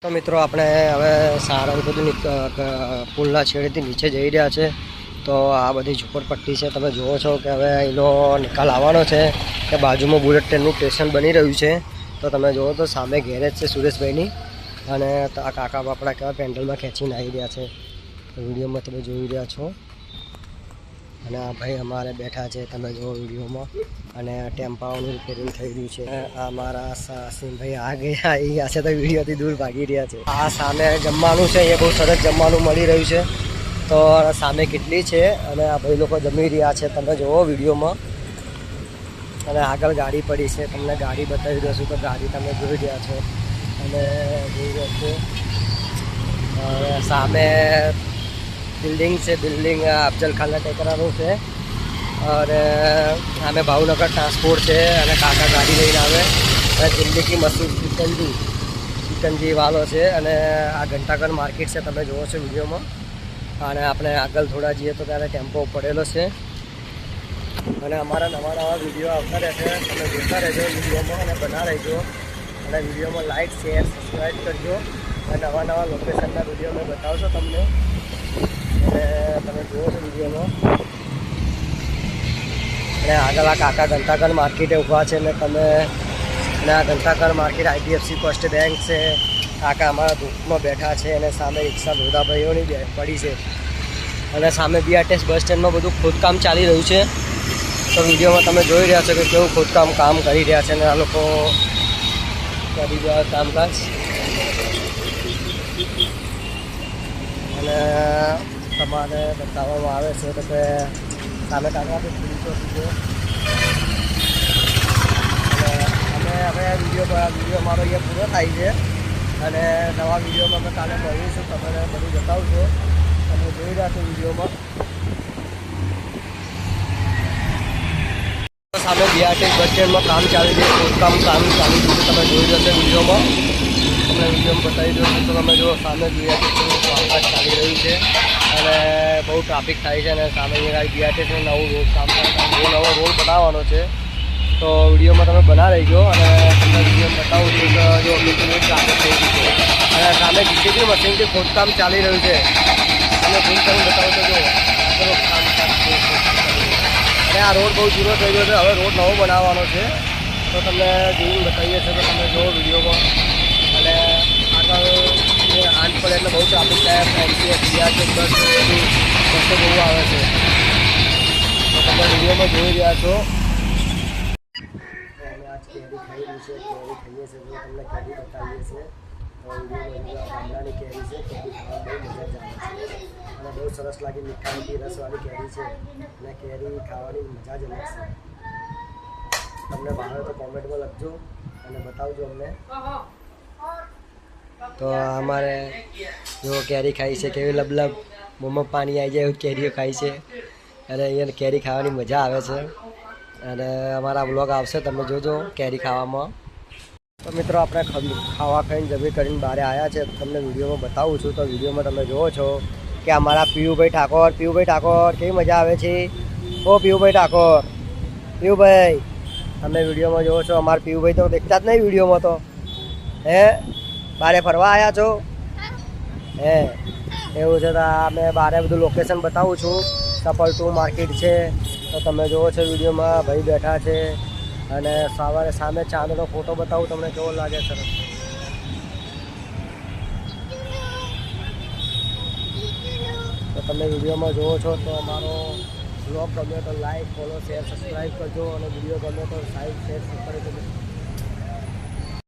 તો મિત્રો આપણે હવે સારંગપુરની પુલના છેડેથી નીચે જઈ રહ્યા છે. તો આ બધી ઝૂંપડપટ્ટી છે, તમે જુઓ છો કે હવે એનો નિકાલ આવવાનો છે કે બાજુમાં બુલેટ ટ્રેનનું સ્ટેશન બની રહ્યું છે. તો તમે જુઓ તો સામે ગેરેજ છે સુરેશભાઈની, અને આ કાકા બાપડા કેવા પેન્ડલમાં ખેંચીને આવી રહ્યા છે. વિડીયોમાં તમે જોઈ રહ્યા છો. અને આ ભાઈ અમારે બેઠા છે, તમે જુઓ વિડીયોમાં. અને ટેમ્પાઓનું રિપેરિંગ થઈ રહ્યું છે. આ મારા સાસીમભાઈ આ ગયા છે તો વિડીયોથી દૂર ભાગી રહ્યા છે. આ સામે જમવાનું છે, એ બહુ સરસ જમવાનું મળી રહ્યું છે. તો સામે કેટલી છે અને આ ભાઈ લોકો જમી રહ્યા છે, તમે જુઓ વિડીયોમાં. અને આગળ ગાડી પડી છે, તમને ગાડી બતાવી દઉં છું. તો ગાડી તમે જોઈ રહ્યા છો અને જોઈ રહ્યા છો. સામે બિલ્ડિંગ છે, બિલ્ડિંગ અફજલ ખાનના ટેકરાનું છે. અને સામે ભાવનગર ટ્રાન્સપોર્ટ છે અને કાકા ગાડી લઈને આવે. અને જિંદગી મસૂદ ચિકનજી વાલો છે. અને આ ઘંટાઘર માર્કેટ છે, તમે જુઓ છો વિડીયોમાં. અને આપણે આગળ થોડા જઈએ તો ત્યારે ટેમ્પો પડેલો છે. અને અમારા નવા વિડીયો આવતા રહેશે, તમે જોતા રહેજો વિડીયોમાં અને બના રહેજો. અને વિડીયોમાં લાઇક શેર સબસ્ક્રાઈબ કરજો. અને નવા લોકેશનના વિડીયો મેં બતાવશો તમને. અને તમે જુઓ છો વિડીયોમાં. અને આગળ આ કાકા ઘંટાઘર માર્કેટે ઊભા છે. અને તમે અને આ ઘંટાઘર માર્કેટ IDFC ફર્સ્ટ બેંક છે. કાકા અમારા ધૂપમાં બેઠા છે અને સામે રિક્ષા ધોધાભાઈઓની પડી છે. અને સામે BRTS બસ સ્ટેન્ડમાં બધું ખોદકામ ચાલી રહ્યું છે. તો વિડીયોમાં તમે જોઈ રહ્યા છો કે કેવું ખોદકામ કરી રહ્યા છે. અને આ લોકો કરી રહ્યા કામકાજ. અને તમારે બતાવવામાં આવે છે તો કે સામે કાકા પોલીસો છે. અને અમે હવે વિડીયો મારો અહીંયા પૂરો થાય છે. અને નવા વિડીયોમાં અમે કાલે મળીશું, તમને બધું બતાવશો. તમે જોઈ રહ્યા છો વિડીયોમાં. સામે BRTS બસ સ્ટેન્ડમાં કામ ચાલી છે, ખોદકામ ચાલી રહ્યું છે, તમે જોઈ રહ્યા છો વિડીયોમાં. તમને વિડીયોમાં બતાવી દઉં છું. તો તમે જો સામે BRTSનું કામકાજ ચાલી રહ્યું છે અને બહુ ટ્રાફિક થાય છે. અને સામે BRTSનું નવું નવો રોડ બનાવવાનો છે. તો વિડીયોમાં તમે બના રહીજો. અને તમને વિડીયોમાં બતાવું છું કે જો કેટલી ટ્રાફિક થઈ ગઈ છે. અને સામે GCB મશીનથી ખોદકામ ચાલી રહ્યું છે. તમે ઝૂમ કરીને બતાવો તો જો કામકાજ. અને આ રોડ બહુ જૂનો થઈ ગયો છે, હવે રોડ નવો બનાવવાનો છે. તો તમને જોઈને બતાવીએ છીએ. તો તમે જુઓ વિડીયોમાં. અને આગળ આંચ પડે એટલે બહુ ટ્રાફિક થાય. MTS BRTS બસો બહુ આવે છે. તો તમે વિડીયોમાં જોઈ રહ્યા છો. અમે આજ કેરી ખાઈ રહી છે, કેરી ખાઈએ છીએ. તમને કેરી બતાવીએ છીએ. વિડીયોમાં ગામડાની કેરી છે, કેરી ખાવાની બહુ મજા જ આવે છે. અને બહુ સરસ લાગી, મીઠી રસવાળી કેરી છે. અને કેરી ખાવાની મજા જ અલગ છે. તમને ભાવે તો કોમેન્ટમાં લખજો અને બતાવજો અમને. તો અમારે જો કેરી ખાઈ છે, કેવી લબલબ મોંમાં પાણી આવી જાય એવું કેરીઓ ખાઈ છે. અને અહીંયા કેરી ખાવાની મજા આવે છે. અને અમારા વ્લોગ આવશે, તમે જોજો કેરી ખાવામાં. તો મિત્રો આપણે ખાવા ખાઈને જમી કરીને બહાર આવ્યા છે. તમને વિડીયોમાં બતાવું છું. તો વિડીયોમાં તમે જુઓ છો કે અમારા પીયુભાઈ ઠાકોર કેવી મજા આવે છે. ઓ પીયુભાઈ ઠાકોર, પીયુભાઈ તમે વિડીયોમાં જુઓ છો. અમારા પીયુભાઈ તો દેખતા જ નહીં વિડીયોમાં. તો હે બારે ફરવા આવ્યા છો? હે એવું છે. તો અમે બારે બધું લોકેશન બતાવું છું. સફળ 2 માર્કેટ છે. તો તમે જુઓ છો વિડીયોમાં ભાઈ બેઠા છે. અને સવારે સામે ચાંદનો ફોટો બતાવું તમને કેવો લાગે સરસ. તો તમે વિડીયોમાં જુઓ છો. તો અમારો બ્લોગ ગમે તો લાઈક ફોલો શેર સબસ્ક્રાઈબ કરજો. અને વિડીયો ગમે તો લાઈક શેર સબસ્ક્રાઈબ કરજો.